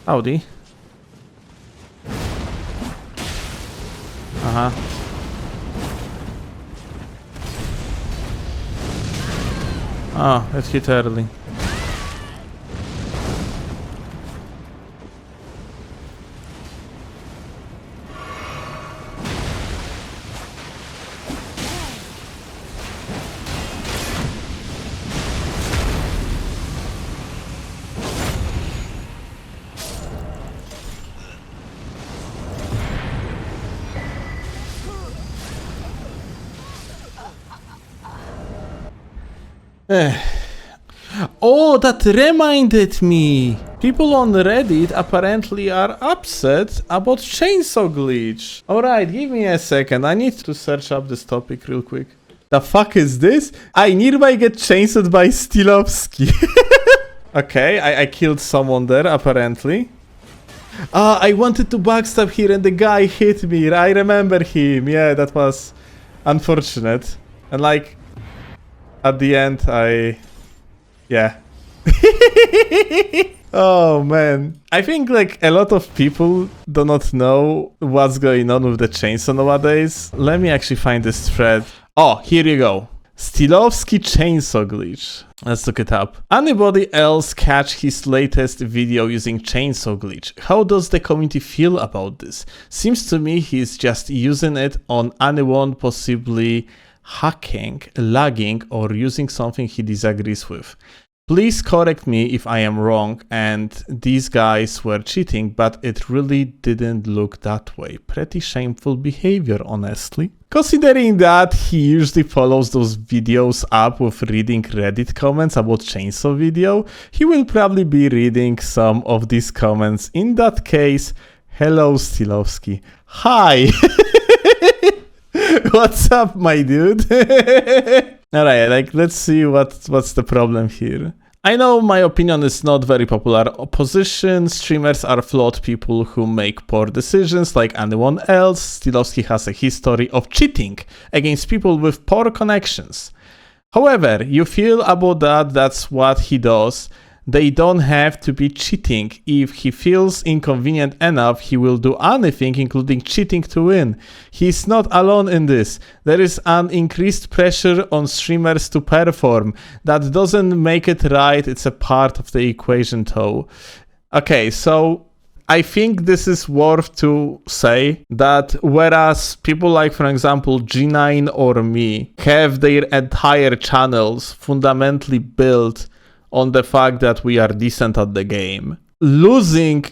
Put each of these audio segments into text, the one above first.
Howdy. Aha. Oh, it hit early. Oh, that reminded me! People on Reddit apparently are upset about chainsaw glitch. Alright, give me a second. I need to search up this topic real quick. The fuck is this? I nearby get chainsawed by Steelovsky. Okay, I killed someone there apparently. I wanted to backstab here and the guy hit me. I remember him. Yeah, that was unfortunate. And like, at the end, yeah. Oh man. I think like a lot of people do not know what's going on with the chainsaw nowadays. Let me actually find this thread. Oh, here you go. Steelovsky chainsaw glitch. Let's look it up. Anybody else catch his latest video using chainsaw glitch? How does the community feel about this? Seems to me he's just using it on anyone possibly hacking, lagging, or using something he disagrees with. Please correct me if I am wrong and these guys were cheating, but it really didn't look that way. Pretty shameful behavior, honestly. Considering that he usually follows those videos up with reading Reddit comments about chainsaw video, he will probably be reading some of these comments. In that case, hello Steelovsky. Hi! What's up, my dude? Alright, like, let's see what's the problem here. I know my opinion is not very popular. Opposition streamers are flawed people who make poor decisions like anyone else. Steelovsky has a history of cheating against people with poor connections. However, you feel about that's what he does. They don't have to be cheating. If he feels inconvenient enough, he will do anything, including cheating to win. He's not alone in this. There is an increased pressure on streamers to perform. That doesn't make it right. It's a part of the equation though. Okay, so I think this is worth to say that whereas people like, for example, G9 or me have their entire channels fundamentally built on the fact that we are decent at the game, losing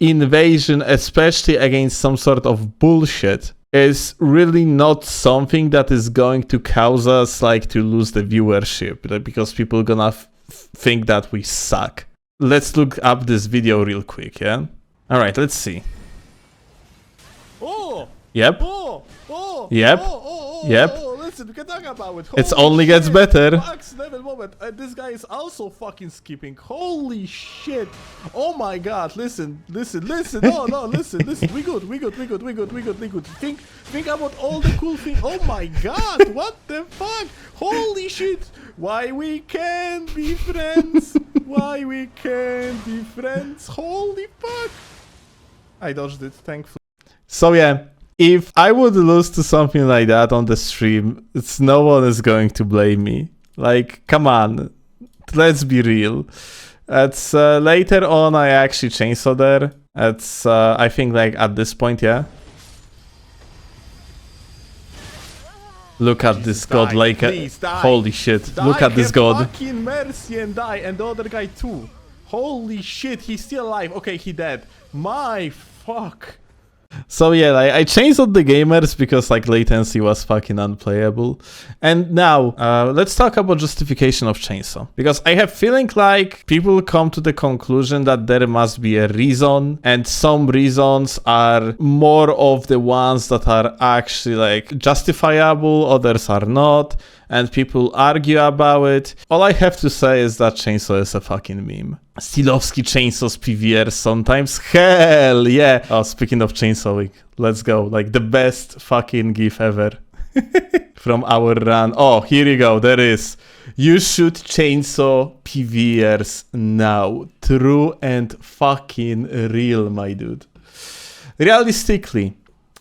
invasion, especially against some sort of bullshit, is really not something that is going to cause us like to lose the viewership, like, because people are gonna think that we suck. Let's look up this video real quick, yeah? Alright, let's see. Oh! Yep. Oh! Oh! Yep. Yep. Listen, we can talk about it. It only gets better. Max level moment. This guy is also fucking skipping. Holy shit. Oh my god. Listen. No, listen. We good. Think about all the cool things. Oh my god. What the fuck? Holy shit. Why we can't be friends? Why we can't be friends? Holy fuck. I dodged it, thankfully. So yeah. If I would lose to something like that on the stream, no one is going to blame me. Like, come on, let's be real. It's later on I actually chainsaw there. It's I think like at this point, yeah. Look at this god, like holy shit! Look at this god. Fucking mercy and die, and the other guy too. Holy shit, he's still alive. Okay, he dead. My fuck. So yeah, like, I chainsawed the gamers because like latency was fucking unplayable. And now, let's talk about justification of chainsaw. Because I have feeling like people come to the conclusion that there must be a reason, and some reasons are more of the ones that are actually like justifiable, others are not, and people argue about it. All I have to say is that chainsaw is a fucking meme. Steelovsky chainsaws PVR sometimes. Hell yeah! Oh, speaking of chainsawing, let's go. Like the best fucking gif ever. from our run. Oh, here you go. There is. You should chainsaw PVers now. True and fucking real, my dude. Realistically,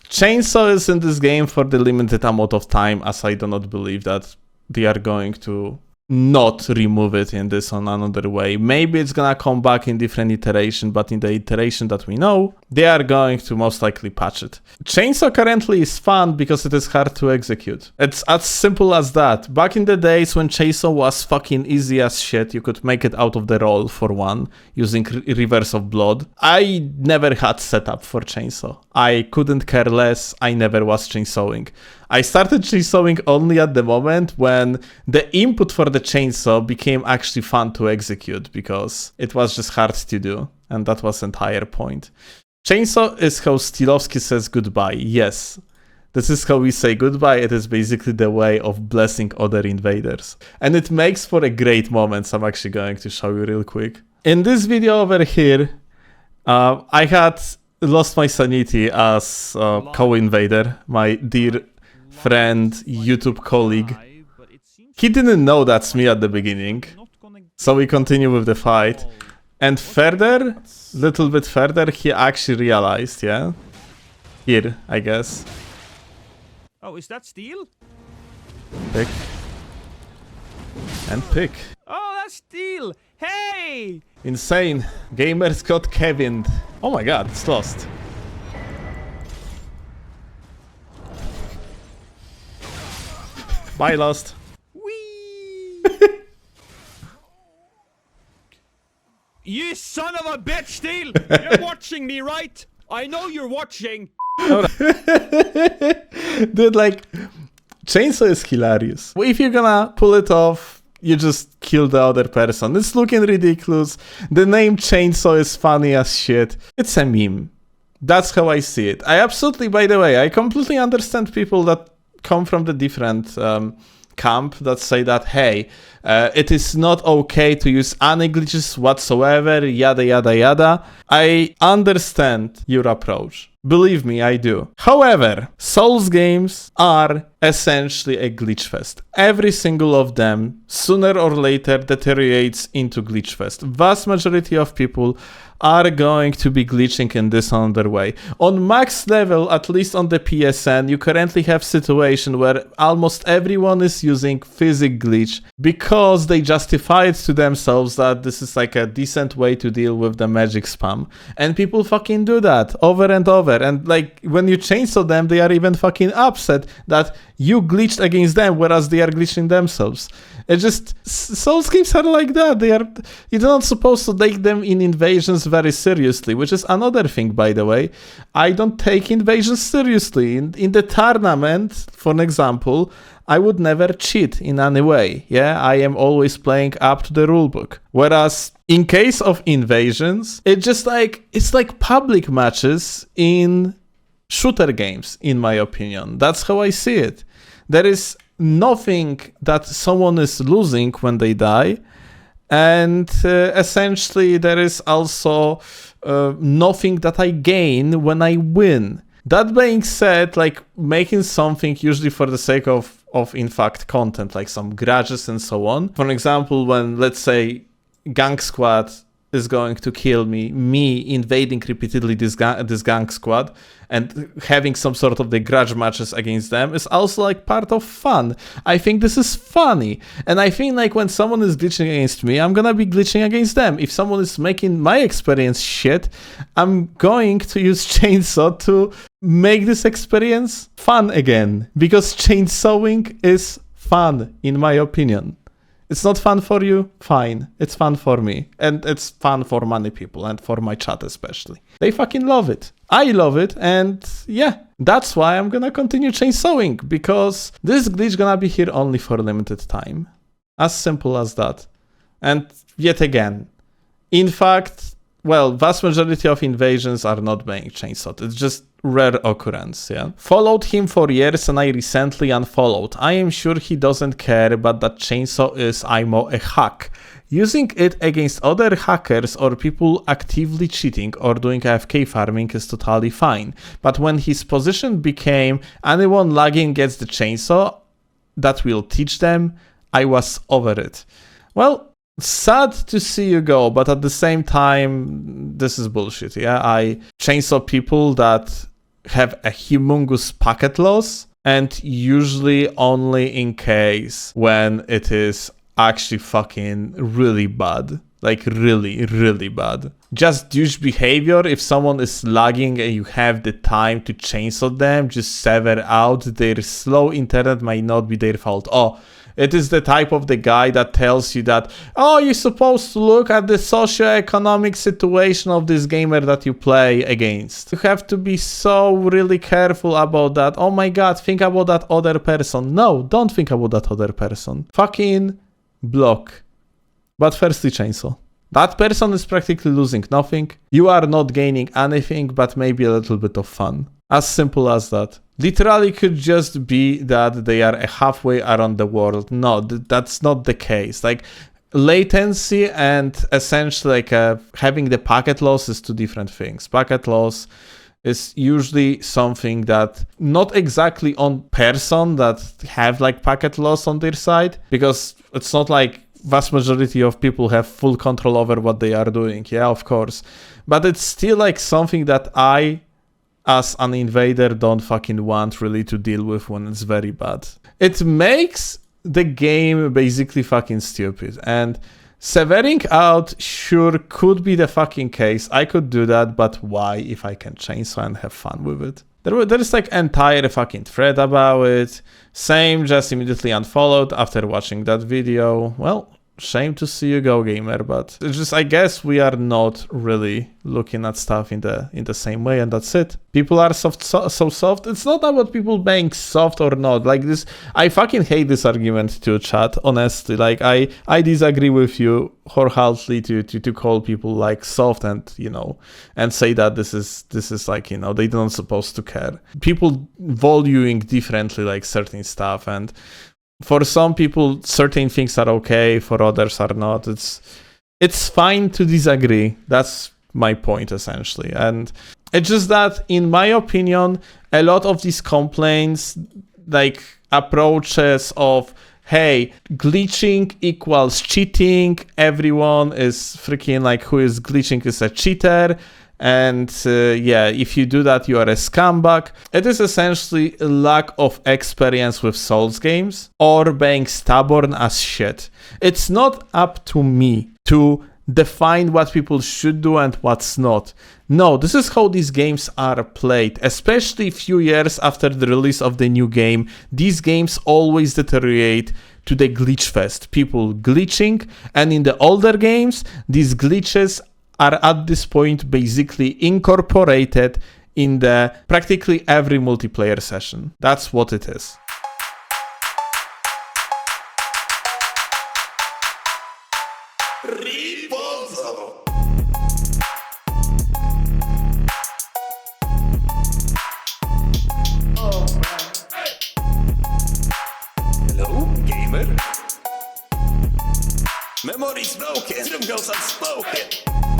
chainsaw is in this game for the limited amount of time, as I do not believe that they are going to not remove it in this on another way. Maybe it's gonna come back in different iteration, but in the iteration that we know, they are going to most likely patch it. Chainsaw currently is fun because it is hard to execute. It's as simple as that. Back in the days when chainsaw was fucking easy as shit, you could make it out of the roll for one, using reverse of blood. I never had setup for chainsaw. I couldn't care less, I never was chainsawing. I started chainsawing only at the moment when the input for the chainsaw became actually fun to execute because it was just hard to do, and that was the entire point. Chainsaw is how Steelovsky says goodbye. Yes, this is how we say goodbye. It is basically the way of blessing other invaders. And it makes for a great moment. I'm actually going to show you real quick. In this video over here, I had lost my sanity as co-invader, my dear friend, YouTube colleague. He didn't know that's me at the beginning, so we continue with the fight. And further, little bit further, he actually realized, yeah? Here, I guess. Oh, is that steel? Pick. And pick. Oh, that's steel! Hey! Insane. Gamers got Kevin. Oh my god, it's lost. Bye, lost. Whee! You son of a bitch, Steel! You're watching me, right? I know you're watching. Dude, like, chainsaw is hilarious. If you're gonna pull it off, you just kill the other person. It's looking ridiculous. The name chainsaw is funny as shit. It's a meme. That's how I see it. I absolutely, by the way, I completely understand people that come from the different camp that say that, hey, it is not okay to use any glitches whatsoever, yada yada yada. I understand your approach. Believe me, I do. However, Souls games are essentially a glitch fest. Every single of them, sooner or later, deteriorates into glitch fest. Vast majority of people are going to be glitching in this another way. On max level, at least on the PSN, you currently have situation where almost everyone is using physic glitch because they justify it to themselves that this is like a decent way to deal with the magic spam. And people fucking do that over and over. And like when you chainsaw them, they are even fucking upset that you glitched against them, whereas they are glitching themselves. It just, Souls games are like that. You're not supposed to take them in invasions very seriously, which is another thing, by the way. I don't take invasions seriously. In the tournament, for an example, I would never cheat in any way. Yeah, I am always playing up to the rulebook. Whereas in case of invasions, it's like public matches in shooter games, in my opinion. That's how I see it. There is nothing that someone is losing when they die, and essentially there is also nothing that I gain when I win. That being said, like making something usually for the sake of in fact content, like some grudges and so on. For example, when let's say gang squad is going to kill me invading repeatedly this gang squad and having some sort of the grudge matches against them is also like part of fun. I think this is funny. And I think like when someone is glitching against me, I'm gonna be glitching against them. If someone is making my experience shit, I'm going to use chainsaw to make this experience fun again. Because chainsawing is fun, in my opinion. It's not fun for you? Fine. It's fun for me. And it's fun for many people and for my chat especially. They fucking love it. I love it, and yeah, that's why I'm gonna continue chainsawing, because this glitch gonna be here only for a limited time. As simple as that. And yet again, in fact, well, vast majority of invasions are not being chainsawed. It's just rare occurrence, yeah. Followed him for years and I recently unfollowed. I am sure he doesn't care, but that chainsaw is IMO a hack. Using it against other hackers or people actively cheating or doing AFK farming is totally fine. But when his position became anyone lagging gets the chainsaw, that will teach them, I was over it. Well, sad to see you go, but at the same time, this is bullshit, yeah? I chainsaw people that have a humongous packet loss, and usually only in case when it is actually fucking really bad. Like really, really bad. Just douche behavior. If someone is lagging and you have the time to chainsaw them, just sever out. Their slow internet might not be their fault. Oh, it is the type of the guy that tells you that, oh, you're supposed to look at the socio-economic situation of this gamer that you play against. You have to be so really careful about that. Oh my god, think about that other person. No, don't think about that other person. Fucking block. But firstly, chainsaw. That person is practically losing nothing. You are not gaining anything, but maybe a little bit of fun. As simple as that. Literally could just be that they are halfway around the world. No, that's not the case. Like, latency and essentially like having the packet loss is two different things. Packet loss is usually something that not exactly on person that have like packet loss on their side, because it's not like vast majority of people have full control over what they are doing. Yeah, of course. But it's still like something that I, as an invader, don't fucking want really to deal with when it's very bad. It makes the game basically fucking stupid. And severing out sure could be the fucking case. I could do that, but why if I can chainsaw and have fun with it? There is like entire fucking thread about it. Same, just immediately unfollowed after watching that video. Well, shame to see you go, gamer, but it's just, I guess we are not really looking at stuff in the same way, and that's it. People are so soft. It's not about people being soft or not. Like this, I fucking hate this argument too, chat, honestly. Like I disagree with you wholeheartedly to call people like soft and, you know, and say that this is like, you know, they're not supposed to care. People valuing differently like certain stuff, and for some people, certain things are okay, for others are not. It's fine to disagree. That's my point, essentially. And it's just that, in my opinion, a lot of these complaints, like approaches of, hey, glitching equals cheating, everyone is freaking like who is glitching is a cheater, and yeah, if you do that, you are a scumbag. It is essentially a lack of experience with Souls games or being stubborn as shit. It's not up to me to define what people should do and what's not. No, this is how these games are played, especially a few years after the release of the new game. These games always deteriorate to the glitch fest, people glitching, and in the older games, these glitches are at this point basically incorporated in the practically every multiplayer session. That's what it is. Hello, gamer. Memory's broken, rhythm goes unspoken.